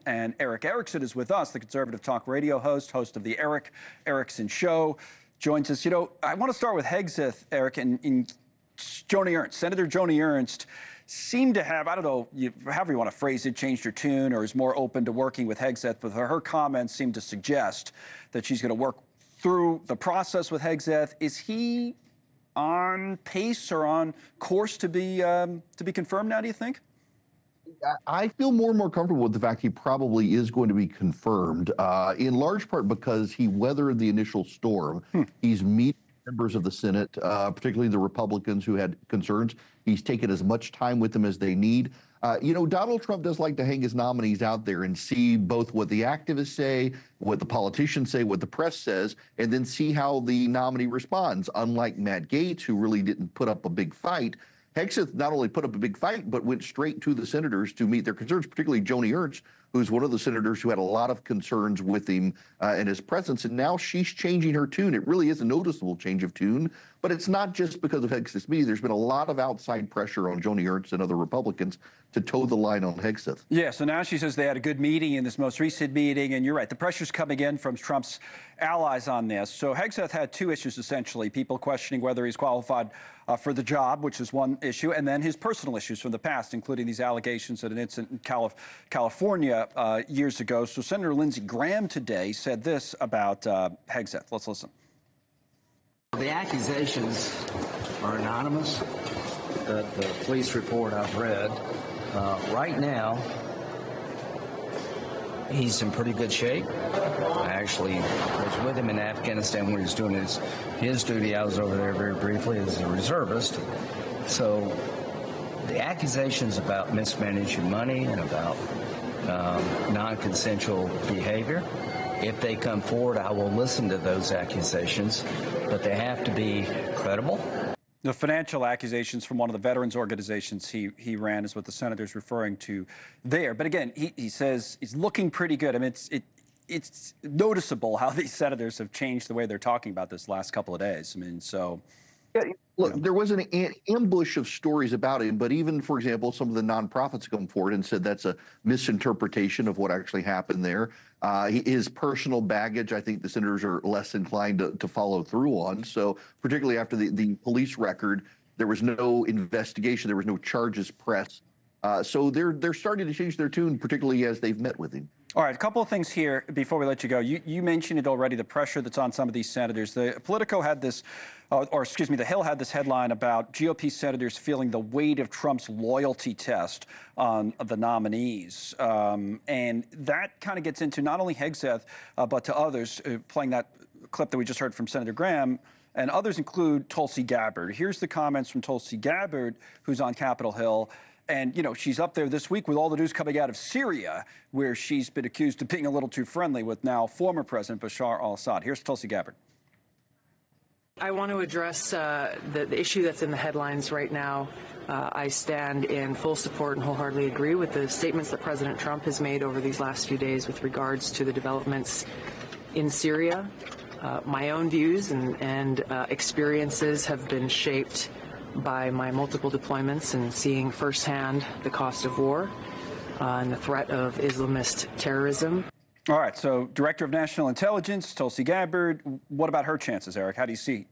And Erick Erickson is with us, the conservative talk radio host of the Erick Erickson Show, joins us. You know, I want to start with Hegseth, Erick, and Joni Ernst. Senator Joni Ernst seemed to have, I don't know, however you want to phrase it, changed her tune or is more open to working with Hegseth, but her comments seem to suggest that she's going to work through the process with Hegseth. Is he on pace or on course to be confirmed now, do you think? I feel more and more comfortable with the fact he probably is going to be confirmed, in large part because he weathered the initial storm. He's meeting members of the Senate, particularly the Republicans who had concerns. He's taken as much time with them as they need. You know, Donald Trump does like to hang his nominees out there and see both what the activists say, what the politicians say, what the press says, and then see how the nominee responds. Unlike Matt Gaetz, who really didn't put up a big fight, Hegseth not only put up a big fight, but went straight to the senators to meet their concerns, particularly Joni Ernst, who's one of the senators who had a lot of concerns with him and his presence. And now she's changing her tune. It really is a noticeable change of tune, but it's not just because of Hegseth's meeting. There's been a lot of outside pressure on Joni Ernst and other Republicans to toe the line on Hegseth. Yeah, so now she says they had a good meeting in this most recent meeting, and you're right, the pressure's coming in from Trump's allies on this. So Hegseth had two issues, essentially, people questioning whether he's qualified for the job, which is one issue, and then his personal issues from the past, including these allegations at an incident in California years ago. So Senator Lindsey Graham today said this about Hegseth. Let's listen. The accusations are anonymous. The police report I've read, right now, he's in pretty good shape. I actually was with him in Afghanistan when he was doing his duty. I was over there very briefly as a reservist. So the accusations about mismanaging money and about non-consensual behavior, if they come forward, I will listen to those accusations, but they have to be credible. The financial accusations from one of the veterans organizations he ran is what the senator's referring to there. But again, he says he's looking pretty good. I mean, it's noticeable how these senators have changed the way they're talking about this last couple of days. I mean, so... Yeah, look, there was an ambush of stories about him, but even, for example, some of the nonprofits come forward and said that's a misinterpretation of what actually happened there. His personal baggage, I think the senators are less inclined to follow through on. So particularly after the police record, there was no investigation, there was no charges pressed. So they're starting to change their tune, particularly as they've met with him. All right, a couple of things here before we let you go. You mentioned it already, the pressure that's on some of these senators. The Politico had this, The Hill had this headline about GOP senators feeling the weight of Trump's loyalty test on the nominees. And that kind of gets into not only Hegseth, but to others, playing that clip that we just heard from Senator Graham, and others include Tulsi Gabbard. Here's the comments from Tulsi Gabbard, who's on Capitol Hill. And, you know, she's up there this week with all the news coming out of Syria, where she's been accused of being a little too friendly with now former President Bashar al-Assad. Here's Tulsi Gabbard. I want to address the issue that's in the headlines right now. I stand in full support and wholeheartedly agree with the statements that President Trump has made over these last few days with regards to the developments in Syria. My own views and experiences have been shaped by my multiple deployments and seeing firsthand the cost of war and the threat of Islamist terrorism. All right, so Director of National Intelligence, Tulsi Gabbard, what about her chances, Erick? How do you see?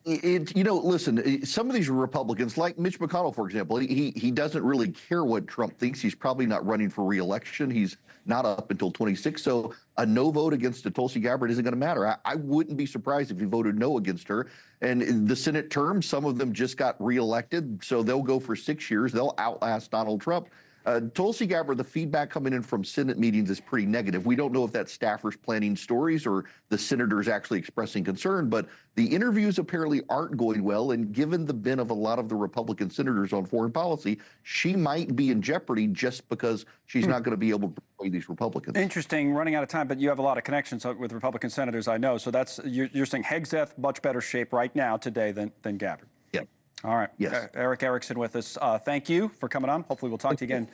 You know, listen, some of these Republicans, like Mitch McConnell, for example, he doesn't really care what Trump thinks. He's probably not running for re-election. He's not up until 26. So a no vote against Tulsi Gabbard isn't going to matter. I wouldn't be surprised if he voted no against her. And in the Senate term, some of them just got re-elected, so they'll go for 6 years. They'll outlast Donald Trump. Tulsi Gabbard, the feedback coming in from Senate meetings is pretty negative. We don't know if that's staffers planning stories or the senators actually expressing concern, but the interviews apparently aren't going well. And given the bent of a lot of the Republican senators on foreign policy, she might be in jeopardy just because she's not going to be able to persuade these Republicans. Interesting, running out of time, but you have a lot of connections with Republican senators, I know. So that's you're saying Hegseth, much better shape right now today than Gabbard. All right. Yes. Erick Erickson with us. Thank you for coming on. Hopefully we'll talk to you again.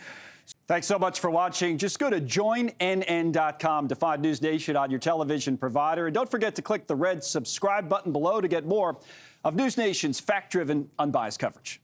Thanks so much for watching. Just go to joinnn.com to find News Nation on your television provider. And don't forget to click the red subscribe button below to get more of News Nation's fact-driven, unbiased coverage.